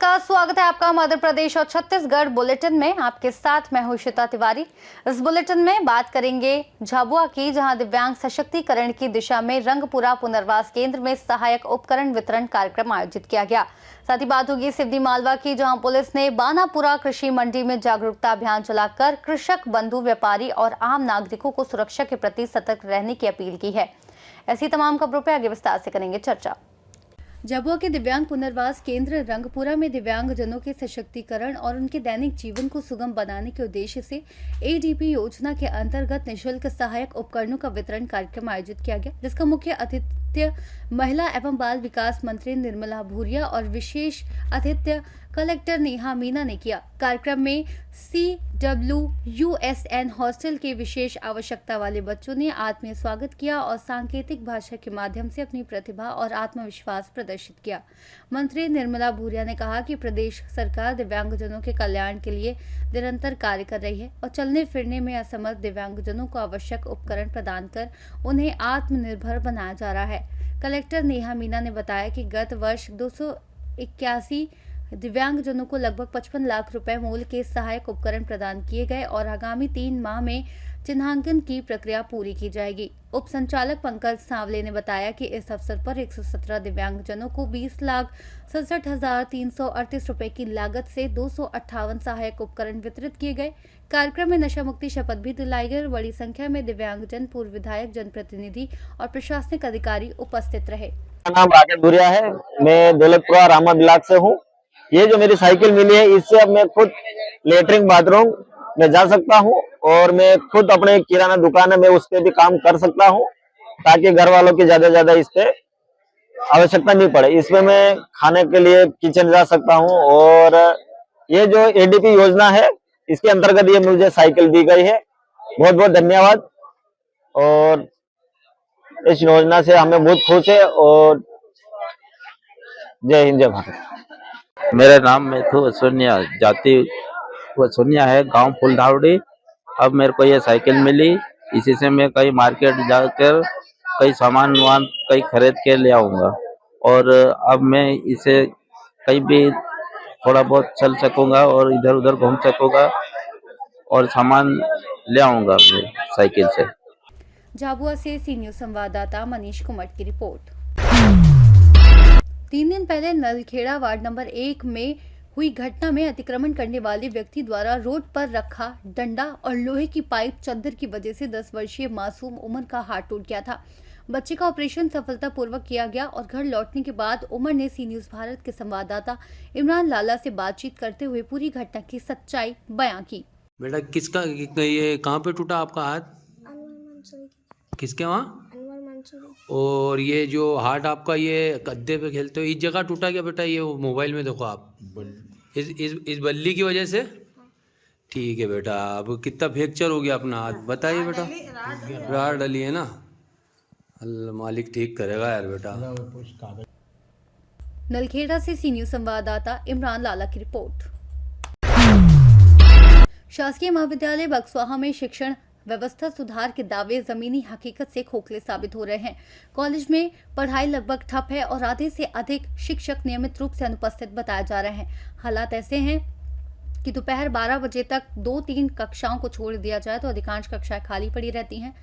नमस्कार, स्वागत है आपका मध्य प्रदेश और छत्तीसगढ़ बुलेटिन में। आपके साथ मैं हूं श्वेता तिवारी। इस बुलेटिन में बात करेंगे झाबुआ की, जहां दिव्यांग सशक्तिकरण की दिशा में रंगपुरा पुनर्वास केंद्र में सहायक उपकरण वितरण कार्यक्रम आयोजित किया गया। साथ ही बात होगी सिवनी मालवा की, जहां पुलिस ने बानापुरा कृषि मंडी में जागरूकता अभियान चलाकर कृषक बंधु, व्यापारी और आम नागरिकों को सुरक्षा के प्रति सतर्क रहने की अपील की है। ऐसी तमाम खबरों पर आगे विस्तार से करेंगे चर्चा। झाबुआ के दिव्यांग पुनर्वास केंद्र रंगपुरा में दिव्यांग जनों के सशक्तिकरण और उनके दैनिक जीवन को सुगम बनाने के उद्देश्य से एडीपी योजना के अंतर्गत निःशुल्क सहायक उपकरणों का वितरण कार्यक्रम आयोजित किया गया, जिसका मुख्य अतिथि महिला एवं बाल विकास मंत्री निर्मला भूरिया और विशेष अतिथि कलेक्टर नेहा मीना ने किया। कार्यक्रम में CWUSN हॉस्टल के विशेष आवश्यकता वाले बच्चों ने आत्मीय स्वागत किया और सांकेतिक भाषा के माध्यम से अपनी प्रतिभा और आत्मविश्वास प्रदर्शित किया। मंत्री निर्मला भूरिया ने कहा कि प्रदेश सरकार दिव्यांगजनों के कल्याण के लिए निरंतर कार्य कर रही है और चलने फिरने में असमर्थ दिव्यांगजनों को आवश्यक उपकरण प्रदान कर उन्हें आत्मनिर्भर बनाया जा रहा है। कलेक्टर नेहा मीना ने बताया कि गत वर्ष 281 दिव्यांगजनों को लगभग 55 लाख रुपए मूल्य के सहायक उपकरण प्रदान किए गए और आगामी 3 माह में चिन्हांकन की प्रक्रिया पूरी की जाएगी। उप संचालक पंकज सांवले ने बताया कि इस अवसर पर 117 दिव्यांगजनों को 20,67,338 रुपए की लागत से 258 सहायक उपकरण वितरित किए गए। कार्यक्रम में नशा मुक्ति शपथ भी दिलाई गई और बड़ी संख्या में दिव्यांगजन, पूर्व विधायक, जनप्रतिनिधि और प्रशासनिक अधिकारी उपस्थित रहे। मेरा नाम राकेश भूरिया है। मैं दौलतपुरा रामा ब्लॉक से हूँ। ये जो मेरी साइकिल मिली है, इससे अब मैं खुद लेटरिन बाथरूम में जा सकता हूँ और मैं खुद अपने किराना दुकान है, मैं उस पे भी काम कर सकता हूँ, ताकि घर वालों की ज्यादा इस पे आवश्यकता नहीं पड़े। इसमें मैं खाने के लिए किचन जा सकता हूँ। और ये जो एडीपी योजना है, इसके अंतर्गत ये मुझे साइकिल दी गई है। बहुत बहुत धन्यवाद। और इस योजना से हमें बहुत खुश है। और जय हिंद, जय भारत। मेरा नाम मेथू वसुनिया, जाति वसुनिया है, गांव फुलधावड़ी। अब मेरे को ये साइकिल मिली, इसी से मैं कहीं मार्केट जाकर कई सामान कहीं खरीद के ले आऊँगा और अब मैं इसे कहीं भी थोड़ा बहुत चल सकूँगा और इधर उधर घूम सकूँगा और सामान ले आऊँगा अपनी साइकिल से। झाबुआ से सी न्यूज संवाददाता मनीष कुमार की रिपोर्ट। 3 दिन पहले नलखेड़ा वार्ड नंबर 1 में हुई घटना में अतिक्रमण करने वाले व्यक्ति द्वारा रोड पर रखा डंडा और लोहे की पाइप चद्दर की वजह से 10 वर्षीय मासूम उमर का हाथ टूट गया था। बच्चे का ऑपरेशन सफलतापूर्वक किया गया और घर लौटने के बाद उमर ने सी न्यूज भारत के संवाददाता इमरान लाला से बातचीत करते हुए पूरी घटना की सच्चाई बयां की। बेटा किसका ये कहाँ पे टूटा आपका हाथ? किसके वहाँ? और ये जो हार्ट आपका ये गद्दे पे खेलते हो इस जगह टूटा क्या बेटा? ये मोबाइल में देखो आप, इस बल्ली की वजह से। ठीक है बेटा, अब कितना फ्रैक्चर हो गया अपना हाथ बताइए बेटा? राड डली है ना, अल्लाह मालिक ठीक करेगा यार बेटा। नलखेड़ा से सी न्यूज संवाददाता इमरान लाला की रिपोर्ट। शासकीय महाविद्यालय बक्सवाहा में शिक्षण व्यवस्था सुधार के दावे जमीनी हकीकत से खोखले साबित हो रहे हैं। कॉलेज में पढ़ाई लगभग ठप है और आधे से अधिक शिक्षक नियमित रूप से अनुपस्थित बताए जा रहे हैं। हालात ऐसे हैं कि दोपहर 12 बजे तक 2-3 कक्षाओं को छोड़ दिया जाए तो अधिकांश कक्षाएं खाली पड़ी रहती हैं।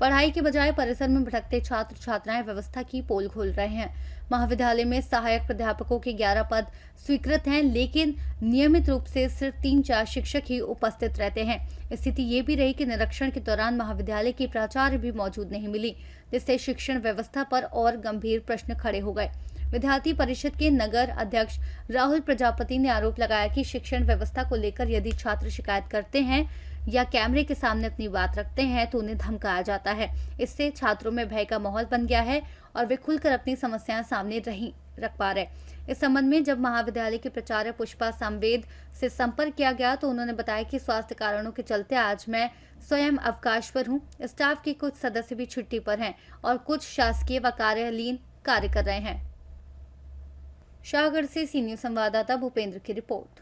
पढ़ाई के बजाय परिसर में भटकते छात्र छात्राएं व्यवस्था की पोल खोल रहे हैं। महाविद्यालय में सहायक प्राध्यापकों के 11 पद स्वीकृत हैं, लेकिन नियमित रूप से सिर्फ 3-4 शिक्षक ही उपस्थित रहते हैं। स्थिति ये भी रही कि निरीक्षण के दौरान महाविद्यालय की प्राचार्य भी मौजूद नहीं मिली, जिससे शिक्षण व्यवस्था पर और गंभीर प्रश्न खड़े हो गए। विद्यार्थी परिषद के नगर अध्यक्ष राहुल प्रजापति ने आरोप लगाया कि शिक्षण व्यवस्था को लेकर यदि छात्र शिकायत करते हैं या कैमरे के सामने अपनी बात रखते हैं तो उन्हें धमकाया जाता है। इससे छात्रों में भय का माहौल बन गया है और वे खुलकर अपनी समस्याएं सामने नहीं रख पा रहे। इस संबंध में जब महाविद्यालय की प्राचार्य पुष्पा संवेद से संपर्क किया गया तो उन्होंने बताया कि स्वास्थ्य कारणों के चलते आज मैं स्वयं अवकाश पर हूं। स्टाफ के कुछ सदस्य भी छुट्टी पर हैं और कुछ शासकीय व कार्यालयीन कार्य कर रहे हैं। शाहगढ़ से सी न्यूज संवाददाता भूपेंद्र की रिपोर्ट।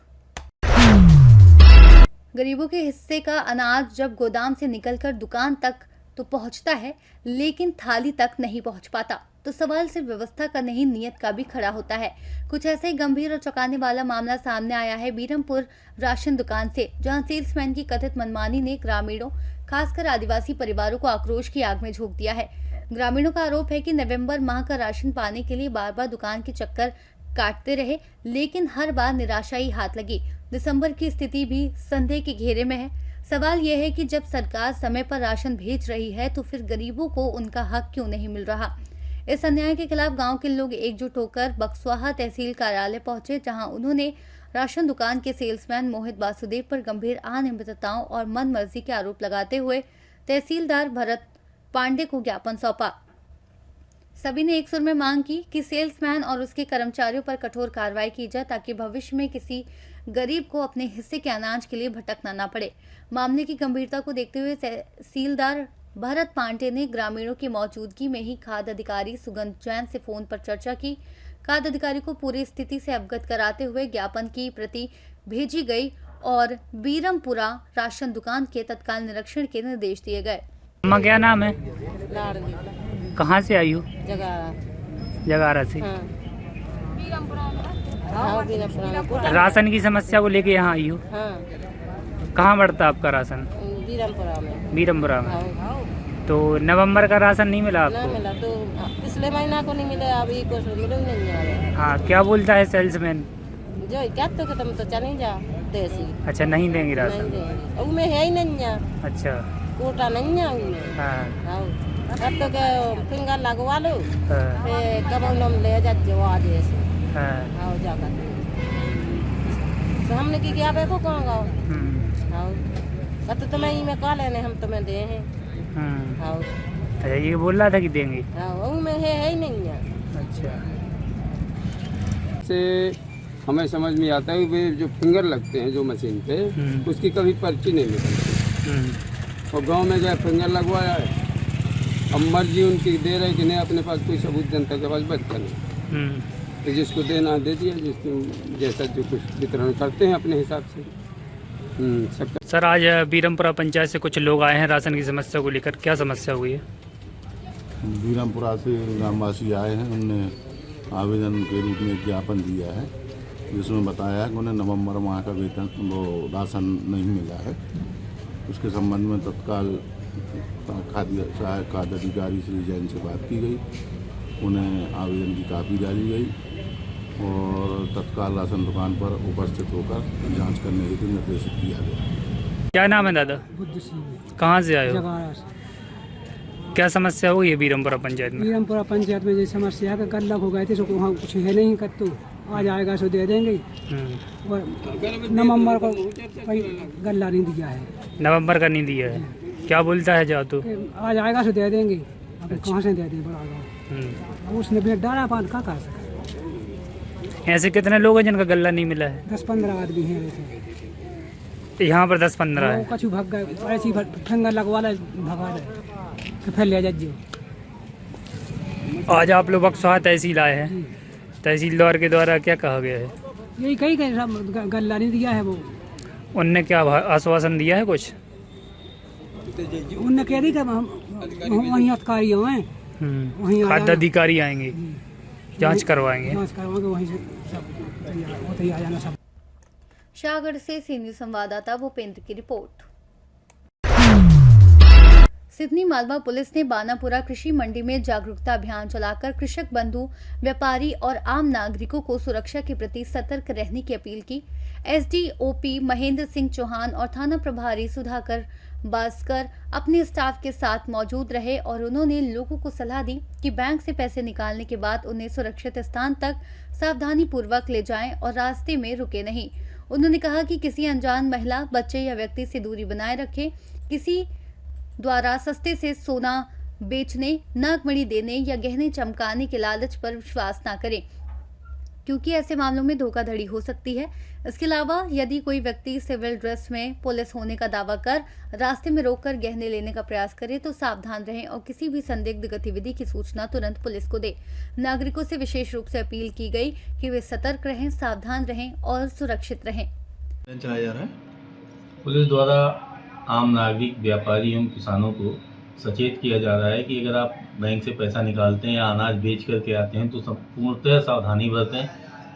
गरीबों के हिस्से का अनाज जब गोदाम से निकलकर दुकान तक तो पहुंचता है, लेकिन थाली तक नहीं पहुंच पाता। तो सवाल सिर्फ व्यवस्था का नहीं, नियत का भी खड़ा होता है। कुछ ऐसे ही गंभीर और चौंकाने वाला मामला सामने आया है बीरमपुर राशन दुकान से, जहां सेल्समैन की कथित मनमानी ने ग्रामीणों, खासकर आदिवासी परिवारों को आक्रोश की आग में झोंक दिया है। ग्रामीणों का आरोप है कि नवंबर माह का राशन पाने के लिए बार बार दुकान के चक्कर काटते रहे, लेकिन हर बार निराशा ही हाथ लगी। दिसंबर की स्थिति भी संदेह के घेरे में है। सवाल यह है कि जब सरकार समय पर राशन भेज रही है तो फिर गरीबों को उनका हक क्यों नहीं मिल रहा। इस अन्याय के खिलाफ गांव के लोग एकजुट होकर बक्सवाहा तहसील कार्यालय पहुंचे, जहां उन्होंने राशन दुकान के सेल्समैन मोहित वासुदेव पर गंभीर अनियमितताओं और मनमर्जी के आरोप लगाते हुए तहसीलदार भरत पांडे को ज्ञापन सौंपा। सभी ने एक सुर में मांग की कि सेल्समैन और उसके कर्मचारियों पर कठोर कार्रवाई की जाए, ताकि भविष्य में किसी गरीब को अपने हिस्से के अनाज के लिए भटकना न पड़े। मामले की गंभीरता को देखते हुए तहसीलदार भरत पांडे ने ग्रामीणों की मौजूदगी में ही खाद्य अधिकारी सुगंध जैन से फोन पर चर्चा की। खाद्य अधिकारी को पूरी स्थिति से अवगत कराते हुए ज्ञापन की प्रति भेजी गई और बीरमपुरा राशन दुकान के तत्काल निरीक्षण के निर्देश दिए गए। अम्मा क्या नाम है? लाडली। कहाँ से आई हो? जगारा। जगारा से। हाँ, बीरमपुरा। राशन की समस्या को लेके यहाँ आई हो? हाँ, कहाँ बढ़ता आपका राशन? बीरमपुरा में। बीरमपुरा में। हाँ, तो नवंबर का राशन नहीं मिला ना आपको? मिला तो पिछले महीना को नहीं मिले, अभी को मिले ही नहीं है। हाँ, क्या बोलता है सेल्समैन? जो क्या तो तुम तो चली जा देसी। अच्छा, नहीं देंगे नहीं राशन? देंगे, उसमें है ही नहीं है। अच्छा। कोटा नहीं है उसमें। हाँ। हाँ, अब तो के फिंगर लगवा लो, हाँ। फिर कब हम ले जाते आज ऐसे। हाँ। हाँ, जाकर तो हमने की क्या देखो कहाँ गाओ। हाँ, तो तुम्हें ही में कहा लेने, हम तुम्हें दे हैं। हाँ, अच्छा, ये बोल रहा था कि देंगे? हाँ, उसमें है ही नहीं है। अच्छा। से हमें समझ में आता है कि जो फिंगर लगते हैं जो मशीन पे, उसकी कभी पर्ची नहीं निकलती। और गांव में जो फिंगर लगवाया है, अब मर्जी उनकी दे रहे कि नहीं, अपने पास कोई सबूत जनता के पास बचता नहीं। तो जिसको देना दे दिया, जिसको जैसा जो कुछ वितरण करते हैं अपने हिसाब से। सबका। सर, आज बीरमपुरा पंचायत से कुछ लोग आए हैं राशन की समस्या को लेकर, क्या समस्या हुई है? बीरमपुरा से ग्रामवासी आए हैं, उनने आवेदन के रूप में ज्ञापन दिया है, जिसमें बताया है कि उन्हें नवंबर माह का वेतन वो राशन नहीं मिला है। उसके संबंध में तत्काल सहायक खाद्य अधिकारी श्री जैन से बात की गई, उन्हें आवेदन की कापी डाली गई और तत्काल राशन दुकान पर उपस्थित होकर जांच करने हेतु निर्देशित किया गया। क्या नाम है दादा? बुद्ध सिंह। कहाँ से आए हो? जगारा से। क्या समस्या हुई है बीरमपुरा पंचायत में? बीरमपुरा पंचायत में जो समस्या है कि गल्ला हो गए थे, तो वहाँ कुछ है नहीं कर, तो आज आएगा सो दे देंगे। और नवंबर को कोई गल्ला नहीं दिया है। नवंबर का नहीं दिया है, क्या बोलता है? जाओ तो आज आएगा सो दे देंगे। अब कहाँ से दे दें? बड़ा गाँव उसने भी डाला पान का कर सका। ऐसे कितने लोग हैं जिनका गल्ला नहीं मिला है? 10-15 आदमी हैं वैसे। यहाँ पर 10-15 है। कछु भाग गए, ऐसी फिंगर लगवा ले, भगा दे, फिर ले जाइए। आज आप लोग बक्सवाहा तहसील आए हैं, तहसीलदार के द्वारा क्या कहा गया है? यही कही गए, गल्ला नहीं दिया है वो। उनने क्या आश्वासन दिया है कुछ? उनने कह दी कि हम वहीं अधिकारी हैं, वहीं खाद्य अधिकारी आएंगे, जांच करवाएंगे। वहीं से सब तैयार जाना सब। शाहगढ़ से सी न्यूज संवाददाता भूपेंद्र की रिपोर्ट। सिडनी मालवा पुलिस ने बानापुरा कृषि मंडी में जागरूकता अभियान चलाकर कृषक बंधु, व्यापारी और आम नागरिकों को सुरक्षा के प्रति सतर्क रहने की अपील की। एसडीओपी महेंद्र सिंह चौहान और थाना प्रभारी सुधाकर बास्कर अपने स्टाफ के साथ मौजूद रहे और उन्होंने लोगों को सलाह दी कि बैंक से पैसे निकालने के बाद उन्हें सुरक्षित स्थान तक सावधानी पूर्वक ले जाएं और रास्ते में रुके नहीं। उन्होंने कहा कि किसी अनजान महिला, बच्चे या व्यक्ति से दूरी बनाए रखें। किसी द्वारा सस्ते से सोना बेचने, नागमणि देने या गहने चमकाने के लालच पर विश्वास न करें, क्योंकि ऐसे मामलों में धोखाधड़ी हो सकती है। इसके अलावा यदि कोई व्यक्ति सिविल ड्रेस में पुलिस होने का दावा कर रास्ते में रोककर गहने लेने का प्रयास करे तो सावधान रहें और किसी भी संदिग्ध गतिविधि की सूचना तुरंत पुलिस को दे। नागरिकों से विशेष रूप से अपील की गई कि वे सतर्क रहें, सावधान रहें और सुरक्षित रहें। चलाया जा रहा है। पुलिस द्वारा आम नागरिक, व्यापारी एवं किसानों को सचेत किया जा रहा है कि अगर आप बैंक से पैसा निकालते हैं या अनाज बेच करके आते हैं तो संपूर्णतः सावधानी बरतें।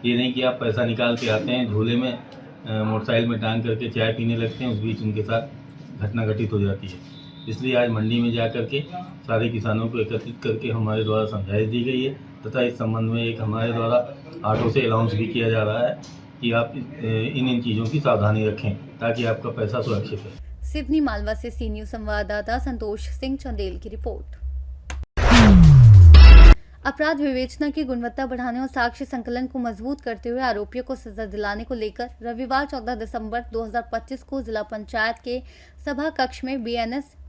ये नहीं कि आप पैसा निकाल के आते हैं, झोले में मोटरसाइकिल में टांग करके चाय पीने लगते हैं, उस बीच उनके साथ घटना घटित हो जाती है। इसलिए आज मंडी में जा करके सारे किसानों को एकत्रित करके हमारे द्वारा समझाइश दी गई है तथा इस संबंध में एक हमारे द्वारा ऑटो से अनाउंस भी किया जा रहा है कि आप इन चीज़ों की सावधानी रखें ताकि आपका पैसा सुरक्षित है। सिवनी मालवा से सी न्यूज संवाददाता संतोष सिंह चंदेल की रिपोर्ट। अपराध विवेचना की गुणवत्ता बढ़ाने और साक्ष्य संकलन को मजबूत करते हुए आरोपियों को सजा दिलाने को लेकर रविवार 14 दिसंबर 2025 को जिला पंचायत के सभा कक्ष में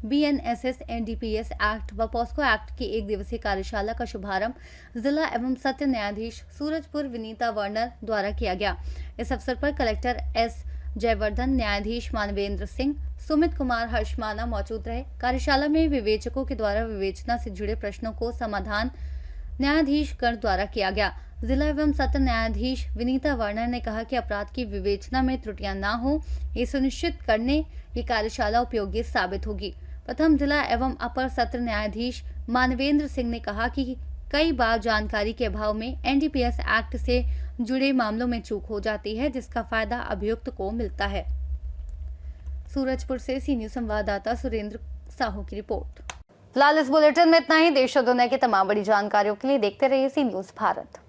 BNSS NDPS एक्ट व पॉस्को एक्ट की 1 दिवसीय कार्यशाला का शुभारंभ जिला एवं सत्र न्यायाधीश सूरजपुर विनीता वर्णर द्वारा किया गया। इस अवसर पर कलेक्टर S जयवर्धन, न्यायाधीश मानवेंद्र सिंह, सुमित कुमार हर्षमाना मौजूद रहे। कार्यशाला में विवेचकों के द्वारा विवेचना से जुड़े प्रश्नों को समाधान न्यायाधीश गण द्वारा किया गया। जिला एवं सत्र न्यायाधीश विनीता वर्णर ने कहा कि अपराध की विवेचना में त्रुटियां न हो, ये सुनिश्चित करने ये कार्यशाला उपयोगी साबित होगी। प्रथम जिला एवं अपर सत्र न्यायाधीश मानवेंद्र सिंह ने कहा कि कई बार जानकारी के अभाव में NDPS एक्ट से जुड़े मामलों में चूक हो जाती है, जिसका फायदा अभियुक्त को मिलता है। सूरजपुर से सी न्यूज संवाददाता सुरेंद्र साहू की रिपोर्ट। फिलहाल इस बुलेटिन में इतना ही। देश और दुनिया की तमाम बड़ी जानकारियों के लिए देखते रहिए सी न्यूज भारत।